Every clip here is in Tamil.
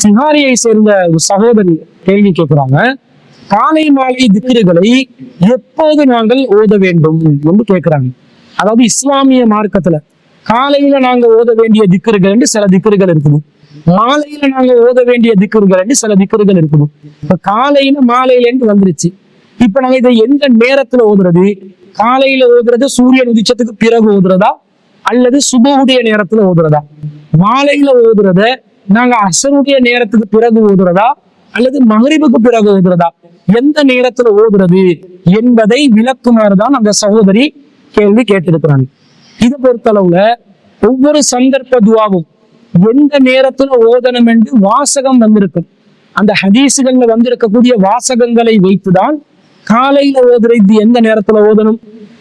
சிஹாரியை சேர்ந்த ஒரு சகோதரி கேள்வி கேட்கிறாங்க, காலை மாலை திக்ருகளை எப்போது நாங்கள் ஓத வேண்டும் என்று கேட்கிறாங்க. அதாவது இஸ்லாமிய மார்க்கத்துல காலையில நாங்க ஓத வேண்டிய திக்ருகள் என்று சில திக்ருகள் இருக்குது, மாலையில நாங்க ஓத வேண்டிய திக்ருகள் என்று சில திக்ருகள் இருக்குது. இப்ப காலையில மாலையில என்று வந்துருச்சு. இப்ப நாங்க இதை எந்த நேரத்துல ஓதுறது? காலையில ஓதுறது சூரியன் உதிச்சத்துக்கு பிறகு ஓதுறதா அல்லது சுபஹுடைய நேரத்துல ஓதுறதா? மாலையில ஓதுறத நாங்க அசருடைய நேரத்துக்கு பிறகு ஓதுறதா அல்லது மகரிபுக்கு பிறகு ஓதுறதா? எந்த நேரத்துல ஓதுறது என்பதை விளக்குமாறுதான் அந்த சகோதரி கேள்வி கேட்டிருக்கிறாங்க. இதை பொறுத்தளவுல ஒவ்வொரு சந்தர்ப்ப துவாவும் எந்த நேரத்துல ஓதணும் என்று வாசகம் வந்திருக்கும். அந்த ஹதீசுகள்ல வந்திருக்கக்கூடிய வாசகங்களை வைத்துதான் காலையில ஓதுறது எந்த நேரத்துல ஓதணும்,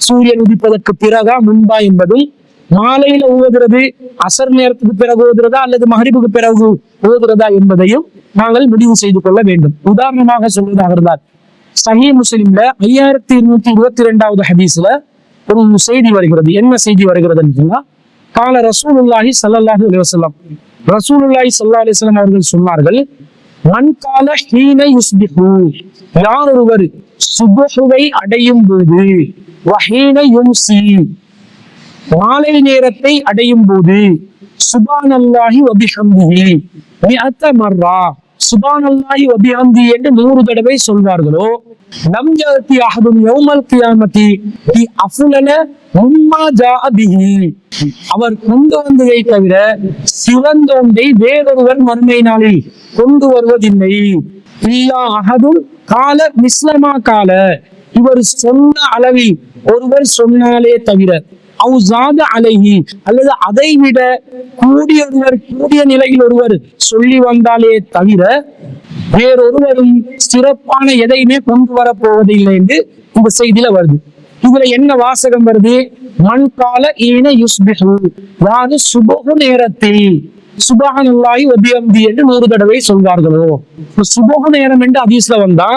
சூரியன் உதிப்பதற்கு பிறகா முன்பா என்பதும், மாலையில ஓதுறது அசர் நேரத்துக்கு பிறகு ஓதுறதா அல்லது மகரிபுக்கு பிறகு ஓதுறதா என்பதையும் நாங்கள் முடிவு செய்து கொள்ள வேண்டும். உதாரணமாக சொல்வதாக இருந்தால் சஹீஹ் முஸ்லிம்ல 5222வது ஹதீஸ்ல ஒரு செய்தி வருகிறது. என்ன செய்தி வருகிறதுன்னு சொன்னா, கால ரசூலுல்லாஹி ஸல்லல்லாஹு அலைஹி வஸல்லம், ரசூலுல்லாஹி ஸல்லல்லாஹு அலைஹி வஸல்லம் அவர்கள் சொன்னார்கள், மன் கால ஹீன யுஸ்பிஹு, யார் ஒருவர் சுபஹுவை அடையும் போது, வஹீன யும்சி, மாலை நேரத்தை அடையும் போது, சுபானல்லாஹி வபிஹம்திஹி மிஅத மர்ரா, சுபானல்லாஹி வபிஹம்தி என்று 100 தடவை சொல்வார்களோ, லம் யஅதி அஹதுன் யௌமல் கியாமத்தி பி அஃலல மிம்மா ஜாஅ பிஹி, அவர் கொண்டு வந்ததை தவிர சிறந்தோண்டை வேறொருவர் மறுமை நாளில் கொண்டு வருவதில்லை. இல்லா அஹதுன் கால மிஸ்லமா கால, இவர் சொன்ன அளவில் ஒருவர் சொன்னாலே தவிர, அவுசாத அலைஹி, அல்லது அதை விட கூடிய நிலையில் ஒருவர் சொல்லி வந்தாலே தவிர வேறொருவரும் சிறப்பான எதையுமே கொண்டு வரப்போவதில்லை என்று இந்த செய்தியில வருது. இதுல என்ன வாசகம் வருது? மன் கால ஈன யுஸ்பிஹு, யாரு சுபஹு நேரத்தில் சுபஹானல்லாஹி வபிஹம்தி என்று 100 தடவை சொல்வார்களோ. சுபஹு நேரம் என்று ஹதீஸ்ல வந்தா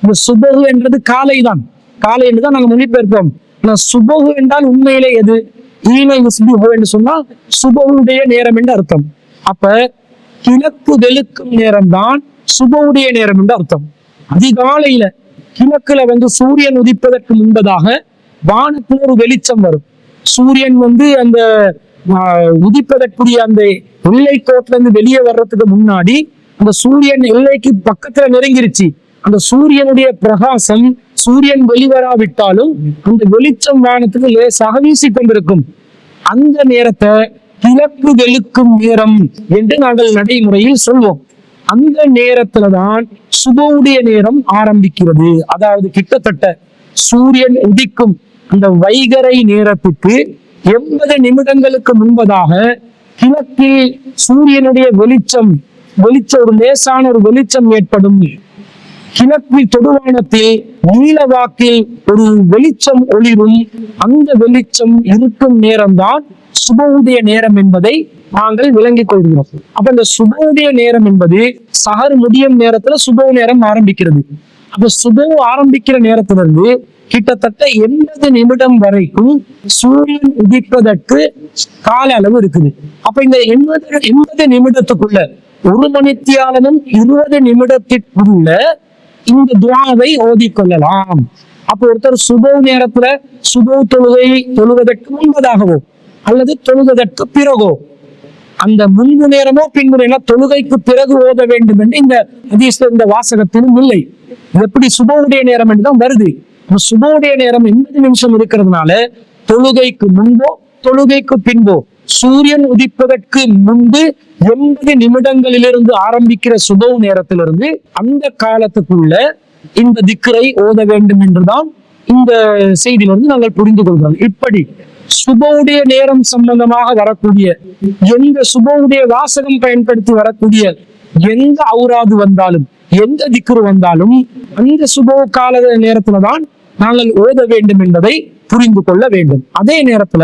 இந்த சுபஹு என்றது காலை தான், காலை என்று தான் நாங்க மொழிபெயர்ப்போம். சுபஹு என்றால் உண்மையிலே எது? ஈன யுஸ்பிஹு என்று சொன்னா சுபஹுடைய நேரம் என்று அர்த்தம். அப்ப கிழக்கு வெளுக்கும் நேரம் தான் சுபஹுடைய நேரம் என்று அர்த்தம். அதிகாலையில கிழக்குல சூரியன் உதிப்பதற்கு முன்பதாக வானத்துல ஒரு வெளிச்சம் வரும். சூரியன் அந்த உதிப்பதற்குரிய அந்த எல்லை கோட்டில இருந்து வெளியே வர்றதுக்கு முன்னாடி அந்த சூரியன் எல்லைக்கு பக்கத்துல நெருங்கிருச்சு. அந்த சூரியனுடைய பிரகாசம், சூரியன் வெளிவராவிட்டாலும் அந்த வெளிச்சம் வானத்துக்கு லேசாக வீசி கொண்டிருக்கும். அந்த நேரத்தை கிழக்கு வெளுக்கும் நேரம் என்று நாங்கள் நடைமுறையில் சொல்வோம். அந்த நேரத்துலதான் சுபவுடைய நேரம் ஆரம்பிக்கிறது. அதாவது கிட்டத்தட்ட சூரியன் உதிக்கும் அந்த வைகரை நேரத்துக்கு 80 நிமிடங்களுக்கு முன்பதாக கிழக்கில் சூரியனுடைய வெளிச்சம் ஒரு லேசான ஒரு வெளிச்சம் ஏற்படும். கிழக்கு தொடுவானத்தில் நீலவாக்கில் ஒரு வெளிச்சம் ஒளிரும். அந்த வெளிச்சம் இருக்கும் நேரம்தான் சுபவுடைய நேரம் என்பதை நாங்கள் விளங்கிக் கொள்கிறோம். அப்ப இந்த சுபவுடைய நேரம் என்பது சஹர் முடியும் நேரத்துல சுபவு நேரம் ஆரம்பிக்கிறது. அப்ப சுபவு ஆரம்பிக்கிற நேரத்திலிருந்து கிட்டத்தட்ட 80 நிமிடம் வரைக்கும் சூரியன் உதிப்பதற்கு கால அளவு இருக்குது. அப்ப இந்த 80 நிமிடத்துக்குள்ள 1 மணித்தியாலமும் 20 நிமிடத்திற்குள்ள இந்த துஆவை ஓதிக்கொள்ளலாம். அப்போ ஒருத்தர் சுபவு நேரத்துல சுபவு தொழுவதற்கு முன்பதாகவோ அல்லது தொழுவதற்கு பிறகோ, அந்த முன்பு நேரமோ பின்பு நேரம் தொழுகைக்கு பிறகு ஓத வேண்டும் என்று இந்த ஹதீஸ்ல இந்த வாசகத்திலும் இல்லை. எப்படி சுபவுடைய நேரம் என்றுதான் வருது. சுபவுடைய நேரம் 80 நிமிஷம் இருக்கிறதுனால தொழுகைக்கு முன்போ தொழுகைக்கு பின்போ, சூரியன் உதிப்பதற்கு முன்பு 80 நிமிடங்களிலிருந்து ஆரம்பிக்கிற சுபவு நேரத்திலிருந்து அந்த காலத்துக்குள்ள இந்த திக்ரை ஓத வேண்டும் என்றுதான் இந்த செய்தியிலிருந்து நாங்கள் புரிந்து கொள்கிறோம். இப்படி சுபவுடைய நேரம் சம்பந்தமாக வரக்கூடிய எந்த சுபவுடைய வாசகம் பயன்படுத்தி வரக்கூடிய எந்த ஔராது வந்தாலும், எந்த திக்ரு வந்தாலும் அந்த சுபவு கால நேரத்துலதான் நாங்கள் ஓத வேண்டும் என்பதை புரிந்து கொள்ள வேண்டும். அதே நேரத்துல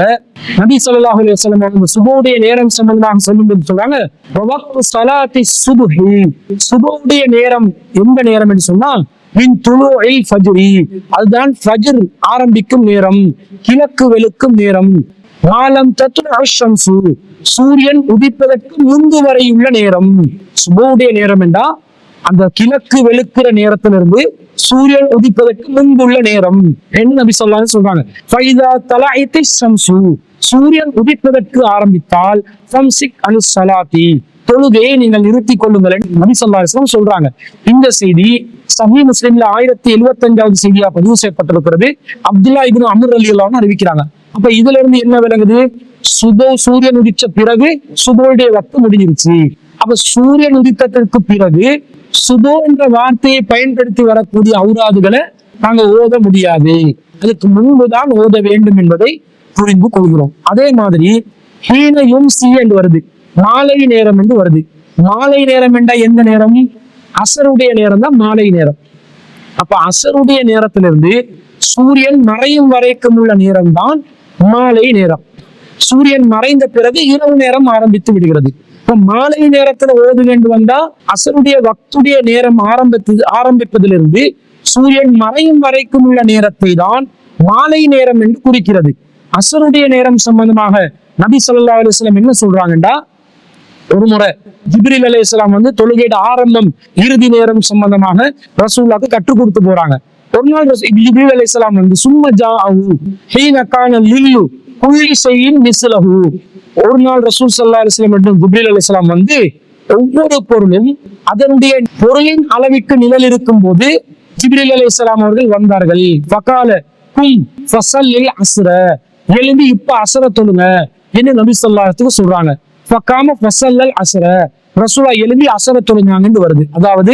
நபி ஸல்லல்லாஹு அலைஹி வஸல்லம் அவங்க சுபவுடைய நேரம் சம்பந்தமாக சொல்லும்போது சொல்றாங்க, சுபவுடைய நேரம் எந்த நேரம் என்று சொன்னால் மின் துலூஇல் ஃபஜ்ரி, அதுதான் ஃபஜ்ர் ஆரம்பிக்கும் நேரம், கிழக்கு வெளுக்கும் நேரம். மாலம் தத்லுஅ ஷம்ஸு, சூரியன் உதிப்பதற்கு முன்பு வரையுள்ள நேரம். சுபவுடைய நேரம் என்றா அந்த கிழக்கு வெளுக்கிற நேரத்திலிருந்து சூரியன் உதிப்பதற்கு முன்புள்ள நேரம் என்று நபி ஸல்லல்லாஹு அலைஹி சொல்றாங்க. ஃபைதா தலஅத்தி ஷம்சு, சூரியன் உதிப்பதற்கு ஆரம்பித்தால் ஃபம்சிக் அனிஸ் ஸலாத்தி, தொழுகையை நீங்கள் நிறுத்திக் கொள்ளுங்கள் என்று நபி ஸல்லல்லாஹு அலைஹி வஸல்லம் சொல்றாங்க. இந்த செய்தி சஹீஹ் முஸ்லிம்ல 1075வது செய்தியா பதிவு செய்யப்பட்டிருக்கிறது. அப்துல்லா இப்னு அம்ர் ரலியல்லாஹு அன்ஹு அறிவிக்கிறாங்க. அப்ப இதுல இருந்து என்ன விளங்குது? சூரியன் உதிச்ச பிறகு சுபோடைய வக்து முடிஞ்சிருச்சு. அப்ப சூரியன் உதித்ததற்கு பிறகு சுபோ என்ற வார்த்தையை பயன்படுத்தி வரக்கூடிய ஔராதுகளை நாங்க ஓத முடியாது, அதுக்கு முன்புதான் ஓத வேண்டும் என்பதை புரிந்து கொள்கிறோம். அதே மாதிரி ஹீன யும்சி என்று வருது, மாலை நேரம் என்று வருது. மாலை நேரம் என்ற எந்த நேரம்? அசருடைய நேரம் தான் மாலை நேரம். அப்ப அசருடைய நேரத்திலிருந்து சூரியன் மறையும் வரைக்கும் உள்ள நேரம் தான் மாலை நேரம். சூரியன் மறைந்த பிறகு இரவு நேரம் ஆரம்பித்து விடுகிறது. இப்ப மாலை நேரத்துல ஓது வேண்டும் வந்தா அசருடைய வக்துடைய நேரம் ஆரம்பிப்பதிலிருந்து சூரியன் மறையும் வரைக்கும் உள்ள நேரத்தை தான் மாலை நேரம் என்று குறிக்கிறது. அசருடைய நேரம் சம்பந்தமாக நபி ஸல்லல்லாஹு அலைஹி வஸல்லம் என்ன சொல்றாங்கடா, ஒரு முறை ஜிப்ரீல் அலைஹிஸ்ஸலாம் வந்து தொழுகையோட ஆரம்பம் இறுதி நேரம் சம்பந்தமாக ரசூலுல்லாஹ்க்கு கற்றுக் கொடுத்து போறாங்க. ஒரு நாள் ஜிப்ரீல் அலைஹிஸ்ஸலாம் வந்து சும்ம ஜாஅஹு ஹீன கான லில்லு குல்லி ஷைஇன் மிஸ்லஹு, ஒரு நாள் ரசூல் ஸல்லல்லாஹு அலைஹி வஸல்லம் மற்றும் ஜிப்ரீல் அலைஹிஸ்ஸலாம் வந்து ஒவ்வொரு பொருளும் அதனுடைய பொருளின் அளவிற்கு நிழல் இருக்கும் போது ஜிப்ரீல் அலைஹிஸ்ஸலாம் அவர்கள் வந்தார்கள். ஃபகால கும் ஃபஸல்லில் அஸ்ர, எழும்பி இப்ப அஸ்ர தொழுங்க என்று நபி ஸல்லல்லாஹு அலைஹி வஸல்லம் சொல்றாங்க. ஃபகாம ஃபஸல்லல் அஸ்ர, ரசூலுல்லாஹ் எழும்பி அஸ்ர தொழுங்காங்கன்னு வருது. அதாவது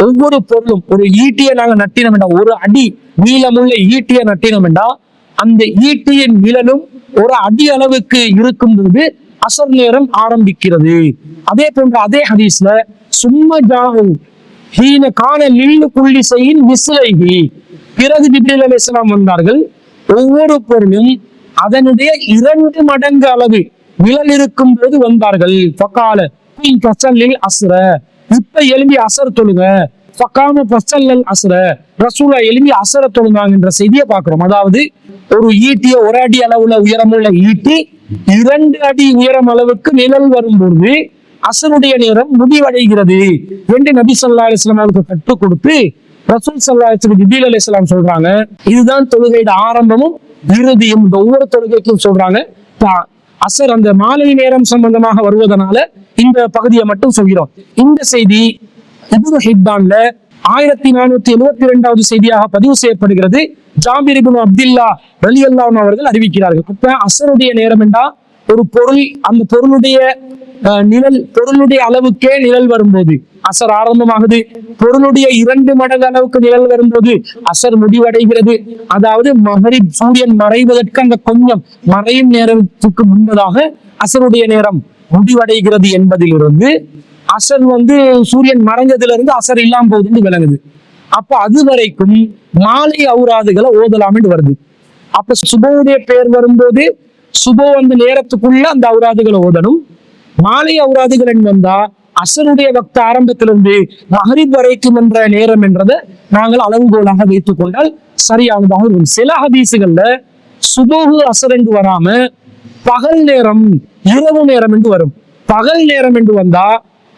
ஒவ்வொரு பொருளும், ஒரு ஈட்டியை நாங்க நட்டினம் என்றா, ஒரு அடி நீளமுள்ள ஈட்டியை நட்டினம் என்றா அந்த ஈட்டியின் நிழலும் ஒரு அடி அளவுக்கு இருக்கும் போது அசர் நேரம் ஆரம்பிக்கிறது. அதே போன்ற அதே ஹதீஸ்ல சும்ம ஜாஹு ஹீன கான லில்லு குல்லி ஷைஇன் மிஸ்லைஹி, பிறகு ஜிப்ரீல் அலைஹிஸ்ஸலாம் வந்தார்கள், ஒவ்வொரு பொருளும் அதனுடைய 2 மடங்கு அளவு நிழல் இருக்கும் போது வந்தார்கள். ஃபகால குல் ஃபஸல்லில் அஸ்ர, இப்ப எழும்பி அசர் தொழுங்க. ஃபகாம ஃபஸல்லல் அஸ்ர, ரசூலுல்லாஹ் எழும்பி அசர தொழுங்காங்கன்ற செய்தியை பார்க்கிறோம். அதாவது ஒரு ஈட்டிய ஒரு அடி அளவுல உயரமுள்ள ஈட்டி 2 அடி உயரம் அளவுக்கு நிழல் வரும்பொழுது அசருடைய நேரம் முடிவடைகிறது என்று நபி ஸல்லல்லாஹு அலைஹி வஸல்லம் அவருக்கு கற்றுக் கொடுத்து ரசூல் ஸல்லல்லாஹு அலைஹி வஸல்லம் ஜிப்ரீல் அலைஹிஸ்ஸலாம் சொல்றாங்க, இதுதான் தொழுகையோட ஆரம்பமும் இறுதியும். இந்த ஒவ்வொரு தொழுகைக்கும் சொல்றாங்க. அசர் அந்த மாலை நேரம் சம்பந்தமாக வருவதனால இந்த பகுதியை மட்டும் சொல்கிறோம். இந்த செய்தி இப்னு ஹிப்பான்ல 1472வது செய்தியாக பதிவு செய்யப்படுகிறது. ஜாபிர் இப்னு அப்துல்லா ரலியல்லாஹு அன்ஹு அவர்கள் அறிவிக்கிறார்கள். அப்ப அசருடைய நேரம் என்றா ஒரு பொருள், அந்த பொருளுடைய நிழல், பொருளுடைய அளவுக்கே நிழல் வரும்போது அசர் ஆரம்பமாகுது. பொருளுடைய 2 மடங்கு அளவுக்கு நிழல் வரும்போது அசர் முடிவடைகிறது. அதாவது மகரிப் சூரியன் மறைவதற்கு அந்த கொஞ்சம் மறையும் நேரத்துக்கு முன்பதாக அசருடைய நேரம் முடிவடைகிறது என்பதிலிருந்து அசர் வந்து சூரியன் மறைஞ்சதிலிருந்து அசர் இல்லாம போகுதுன்னு விளங்குது. அப்ப அது வரைக்கும் மாலை ஔராதுகளை ஓதலாம் என்று வருது. அப்ப சுபவுடைய பெயர் வரும்போது சுபோ அந்த நேரத்துக்குள்ள அந்த ஔராதுகளை ஓதணும். மாலை ஔராதுகள் வந்தா அசருடைய வக்த ஆரம்பத்திலிருந்து மகரிப் வரைக்கும் என்ற நேரம் என்றதை நாங்கள் அளவுகோலாக வைத்துக் கொண்டால் சரியானதாக இருக்கும். சில ஹதீசுகள்ல சுபோகு அசர் என்று வராம பகல் நேரம் இரவு நேரம் என்று வரும். பகல் நேரம் என்று வந்தா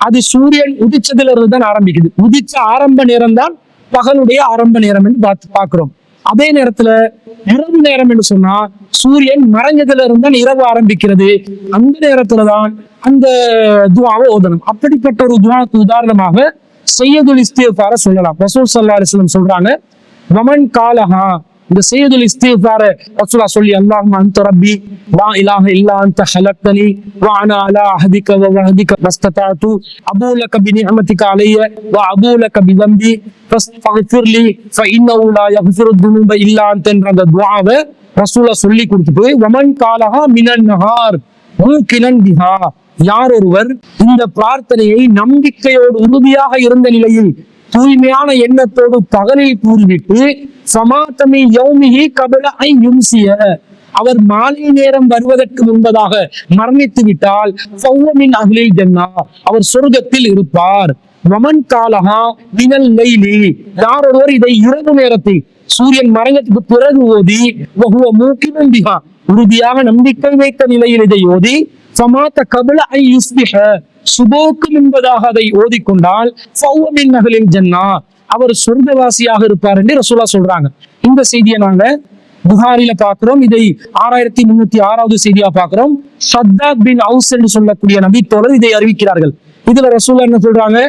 அது சூரியன் உதிச்சதுல இருந்து தான் ஆரம்பிக்குது. உதிச்ச ஆரம்ப நேரம் தான் பகலுடைய ஆரம்ப நேரம் என்று பார்க்கிறோம். அதே நேரத்துல இரவு நேரம் என்று சொன்னா சூரியன் மறைஞ்சதுல இருந்து தான் இரவு ஆரம்பிக்கிறது. அந்த நேரத்துலதான் அந்த துஆவை ஓதணும். அப்படிப்பட்ட ஒரு துஆக்கு உதாரணமாக சையதுல் இஸ்திக்ஃபார சொல்லலாம். ரசூல் ஸல்லல்லாஹு அலைஹி வஸல்லம் சொல்றாங்க, வமன் காலஹா, இந்த சையதுல் இஸ்திக்ஃபார ரசூலுல்லாஹ் சொல்லி, அல்லாஹும்ம அன்த ரப்பி லா இலாஹ இல்லா அன்த ஹலக்தனி வ அனா அலா அஹதிக வ வஹதிக மஸ்ததஅது அபூ லக பிநிஅமதிக அலைய வ அபூ லக பிதம்பி ஃபஸ்தக்ஃபிர்லி ஃபஇன்னஹு லா யக்ஃபிரு துனூப இல்லா அன்த என்ற அந்த துஆவை ரசூலுல்லாஹ் சொல்லி கொடுத்துட்டு, வமன் காலஹா மினன் நஹார் மூகினன் பிஹா, யார் ஒருவர் இந்த பிரார்த்தனையை நம்பிக்கையோடு உறுதியாக இருந்த நிலையில் தூய்மையான எண்ணத்தோடு பகலில் கூறிவிட்டு சமாத்தமி யௌமிஹி கபல ஐ யும்சிய, அவர் மாலை நேரம் வருவதற்கு முன்பதாக மரணித்து விட்டால் ஃபஹுவ மின் அஹ்லில் ஜன்னah, அவர் சொர்க்கத்தில் இருப்பார். வமன் காலஹா மினல் லைலி, யார் ஒருவர் இதை இரவு நேரத்தில் சூரியன் மறைஞ்சதுக்கு பிறகு ஓதி வஹுவ மூகினன் பிஹா, உறுதியாக நம்பிக்கை வைத்த நிலையில் இதை ஓதி சமாத்த கபல ஐ யுஸ்பிஹ, சுபோக்கு என்பதாக அதை ஓதிக்கொண்டால் ஃபௌமின் நகலில் ஜன்னா, அவர் சொர்க்கவாசியாக இருப்பார் என்று ரசூலா சொல்றாங்க. இந்த செய்தியை நாங்க புகாரில பார்க்கிறோம். இதை 6306வது செய்தியா பார்க்கிறோம். ஷத்தாத் பின் அவுஸ் என்று சொல்லக்கூடிய நபி தோழர் இதை அறிவிக்கிறார்கள். இதுல ரசூலா என்ன சொல்றாங்க?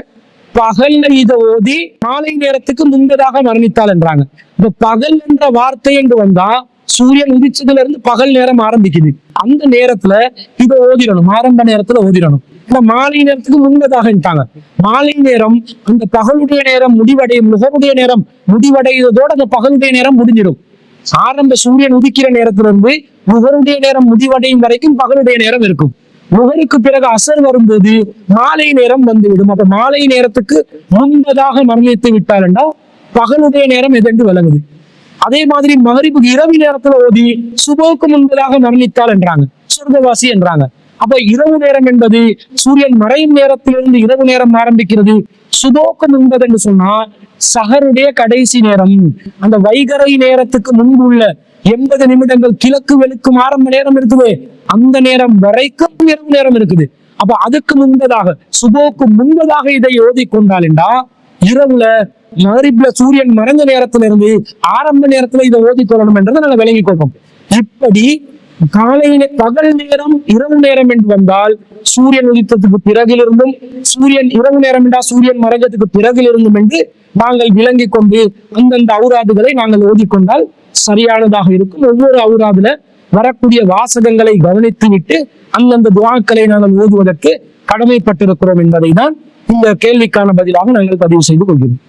பகல்ல இதை ஓதி மாலை நேரத்துக்கு முன்பதாக மரணித்தால் என்றாங்க. இப்ப பகல் என்ற வார்த்தை என்று வந்தா சூரியன் உதிச்சதுல இருந்து பகல் நேரம் ஆரம்பிக்குது. அந்த நேரத்துல இதை ஓதிடணும், ஆரம்ப நேரத்துல ஓதிடணும். இந்த மாலை நேரத்துக்கு முன்பதாகட்டாங்க. மாலை நேரம் அந்த பகலுடைய நேரம் முடிவடையும், முகருடைய நேரம் முடிவடைவதோடு அந்த பகலுடைய நேரம் முடிஞ்சிடும். ஆரம்ப சூரியன் உதிக்கிற நேரத்துல இருந்து முகருடைய நேரம் முடிவடையும் வரைக்கும் பகலுடைய நேரம் இருக்கும். முகருக்கு பிறகு அசர் வரும்போது மாலை நேரம் வந்துவிடும். அப்ப மாலை நேரத்துக்கு முன்பதாக மரணித்து விட்டால் என்றால் பகலுடைய நேரம் எதென்று விளங்குது. அதே மாதிரி மகரிபுக்கு இரவு நேரத்துல ஓதி சுபோக்கு முன்பதாக மரணித்தால் என்றாங்க, சொர்க்கவாசி என்றாங்க. அப்ப இரவு நேரம் என்பது சூரியன் மறையும் நேரத்திலிருந்து இரவு நேரம் ஆரம்பிக்கிறது. சுபோக்கு முன்பது என்று சொன்னா சஹருடைய கடைசி நேரம், அந்த வைகரை நேரத்துக்கு முன்பு உள்ள 80 நிமிடங்கள் கிழக்கு வெளுக்கும் ஆரம்ப நேரம் இருக்குது, அந்த நேரம் வரைக்கும் இரவு நேரம் இருக்குது. அப்ப அதுக்கு முன்பதாக சுபோக்கு முன்பதாக இதை ஓதி கொண்டால் என்றா இரவுல மகரிப்ல சூரியன் மறைந்த நேரத்துல இருந்து ஆரம்ப நேரத்துல இதை ஓதி கொள்ளணும் என்றதை நாங்கள் விளங்கி கொள்வோம். இப்படி காலையில பகல் நேரம் இரவு நேரம் என்று வந்தால் சூரியன் உதித்ததுக்கு பிறகிலிருந்தும், சூரியன் இரவு நேரம் என்றால் சூரியன் மறைஞ்சதுக்கு பிறகிலிருந்தும் என்று நாங்கள் விளங்கி கொண்டு அந்தந்த அவுராதுகளை நாங்கள் ஓதிக்கொண்டால் சரியானதாக இருக்கும். ஒவ்வொரு அவுராதுல வரக்கூடிய வாசகங்களை கவனித்து விட்டு அந்தந்த துஆக்களை நாங்கள் ஓதுவதற்கு கடமைப்பட்டிருக்கிறோம் என்பதை தான் இந்த கேள்விக்கான பதிலாக நாங்கள் பதிவு செய்து கொள்கிறோம்.